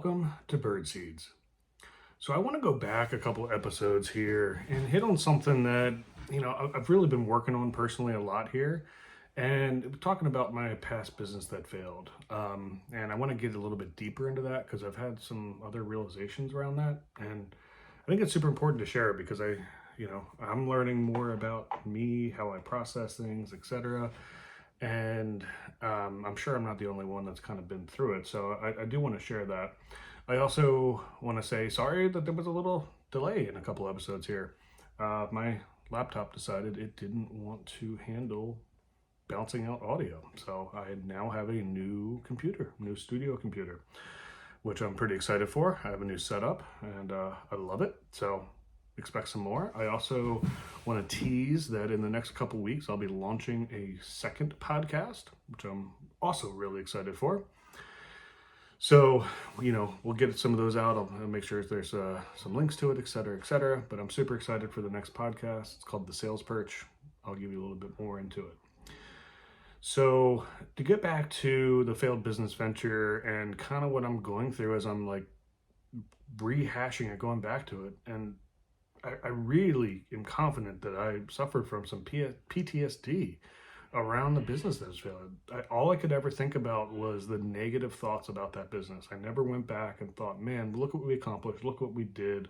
Welcome to Birdseeds. So I want to go back a couple episodes here and hit on something that, I've really been working on personally a lot here, and talking about my past business that failed. And I want to get a little bit deeper into that because I've had some other realizations around that. And I think it's super important to share because I'm learning more about me, how I process things, etc. And I'm sure I'm not the only one that's kind of been through it. So I do want to share that. I also want to say sorry that there was a little delay in a couple episodes here. My laptop decided it didn't want to handle bouncing out audio. So I now have a new computer, new studio computer, which I'm pretty excited for. I have a new setup and I love it. So expect some more. I also want to tease that in the next couple weeks, I'll be launching a second podcast, which I'm also really excited for. So, we'll get some of those out. I'll make sure there's some links to it, et cetera, et cetera. But I'm super excited for the next podcast. It's called the Sales Perch. I'll give you a little bit more into it. So to get back to the failed business venture and kind of what I'm going through as I'm like rehashing it, going back to it, and I really am confident that I suffered from some PTSD around the business that was failed. All I could ever think about was the negative thoughts about that business. I never went back and thought, man, look what we accomplished, look what we did.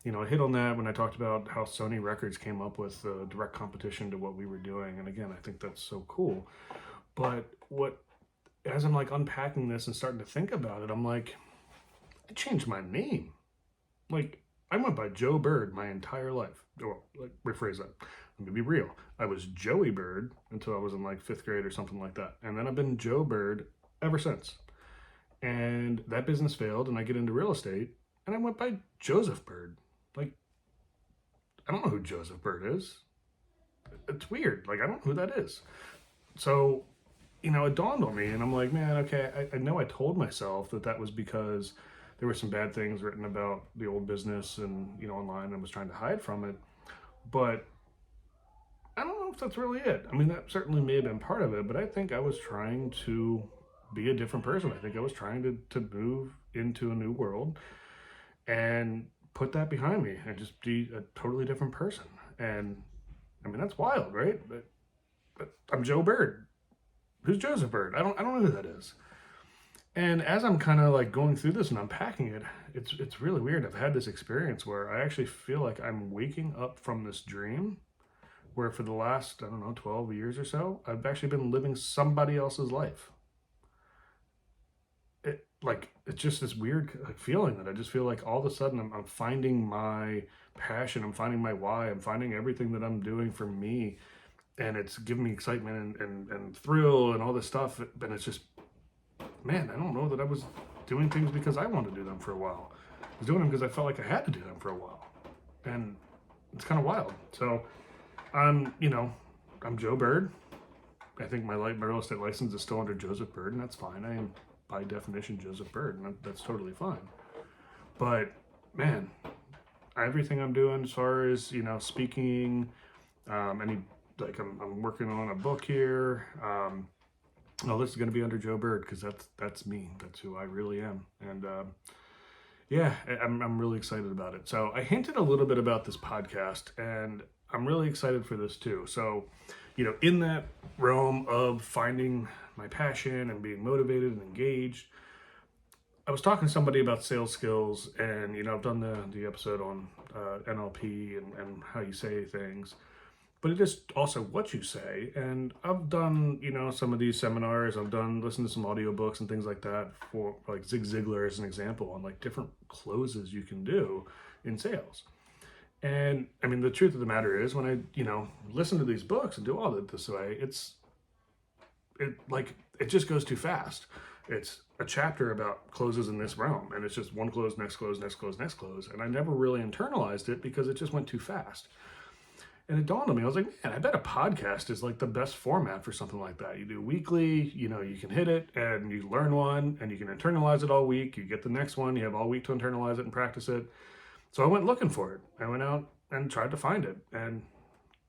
I hit on that when I talked about how Sony Records came up with direct competition to what we were doing. And again, I think that's so cool. But as I'm like unpacking this and starting to think about it, I'm like, I changed my name. Like, I went by Joe Bird my entire life. Or, rephrase that. Let me be real. I was Joey Bird until I was in like 5th grade or something like that. And then I've been Joe Bird ever since. And that business failed and I get into real estate and I went by Joseph Bird. Like, I don't know who Joseph Bird is. It's weird. Like, I don't know who that is. So, it dawned on me and I'm like, man, okay, I know I told myself that was because there were some bad things written about the old business and, online, and I was trying to hide from it. But I don't know if that's really it. I mean, that certainly may have been part of it, but I think I was trying to be a different person. I think I was trying to move into a new world and put that behind me and just be a totally different person. And I mean, that's wild, right? But I'm Joe Bird. Who's Joseph Bird? I don't know who that is. And as I'm kind of like going through this and unpacking it, it's really weird. I've had this experience where I actually feel like I'm waking up from this dream where for the last, 12 years or so, I've actually been living somebody else's life. It's just this weird feeling that I just feel like all of a sudden I'm finding my passion, I'm finding my why, I'm finding everything that I'm doing for me. And it's giving me excitement and thrill and all this stuff. And it's just, man, I don't know that I was doing things because I wanted to do them for a while. I was doing them because I felt like I had to do them for a while. And it's kind of wild. So I'm Joe Bird. I think my real estate license is still under Joseph Bird, and that's fine. I am, by definition, Joseph Bird, and that's totally fine. But, man, everything I'm doing as far as, speaking, I'm working on a book here. This is going to be under Joe Bird because that's me. That's who I really am. And I'm really excited about it. So I hinted a little bit about this podcast, and I'm really excited for this too. So, in that realm of finding my passion and being motivated and engaged, I was talking to somebody about sales skills, and I've done the episode on NLP and how you say things. But it is also what you say. And I've done, some of these seminars. I've listened to some audiobooks and things like that for like Zig Ziglar as an example on like different closes you can do in sales. And I mean, the truth of the matter is when I, listen to these books and do all of it this way, it just goes too fast. It's a chapter about closes in this realm. And it's just one close, next close, next close, next close. And I never really internalized it because it just went too fast. And it dawned on me, I was like, man, I bet a podcast is like the best format for something like that. You do weekly, you can hit it and you learn one and you can internalize it all week. You get the next one, you have all week to internalize it and practice it. So I went looking for it. I went out and tried to find it. And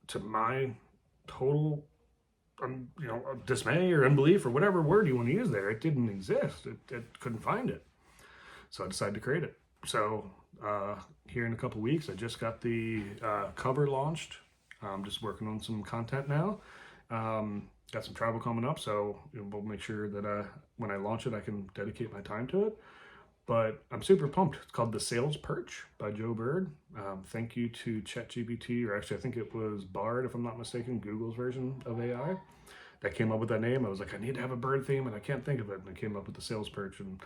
to my total, dismay or unbelief or whatever word you want to use there, it didn't exist. It couldn't find it. So I decided to create it. So here in a couple weeks, I just got the cover launched. I'm just working on some content now. Got some travel coming up, so we'll make sure that when I launch it, I can dedicate my time to it. But I'm super pumped. It's called the Sales Perch by Joe Bird. Thank you to ChatGPT, or actually I think it was Bard, if I'm not mistaken, Google's version of AI, that came up with that name. I was like, I need to have a bird theme, and I can't think of it. And I came up with the Sales Perch, and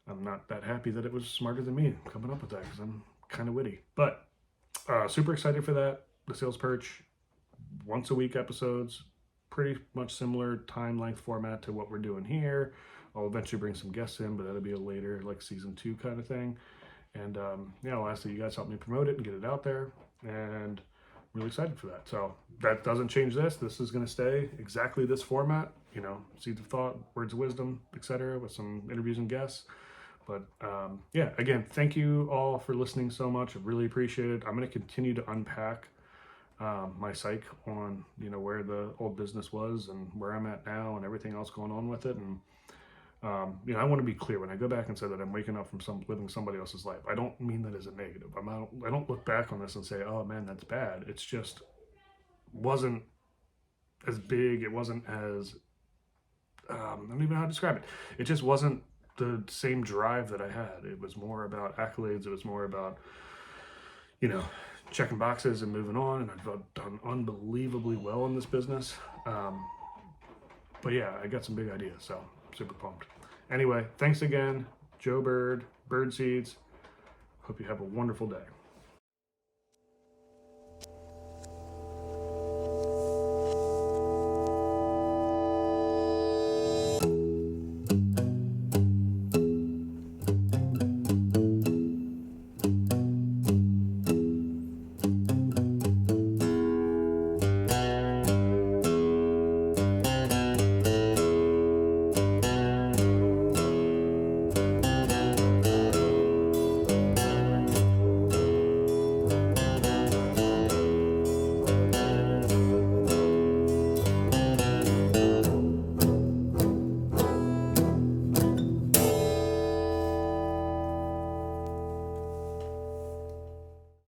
I'm not that happy that it was smarter than me coming up with that, because I'm kind of witty. But super excited for that. The Sales Perch, once a week episodes, pretty much similar time length format to what we're doing here. I'll eventually bring some guests in, but that'll be a later, like season 2 kind of thing. And yeah, lastly, you guys help me promote it and get it out there. And I'm really excited for that. So that doesn't change this. This is going to stay exactly this format, you know, seeds of thought, words of wisdom, etc., with some interviews and guests. But yeah, again, thank you all for listening so much. I really appreciate it. I'm going to continue to unpack my psych on, you know, where the old business was and where I'm at now and everything else going on with it. And you know, I want to be clear when I go back and say that I'm waking up from living somebody else's life. I don't mean that as a negative. I don't look back on this and say, oh man, that's bad. It's just wasn't as big. It wasn't as I don't even know how to describe it. It just wasn't the same drive that I had. It was more about accolades. It was more about, you know, checking boxes and moving on. And I've done unbelievably well in this business. But yeah, I got some big ideas, so super pumped. Anyway, thanks again, Joe Bird, Bird Seeds. Hope you have a wonderful day.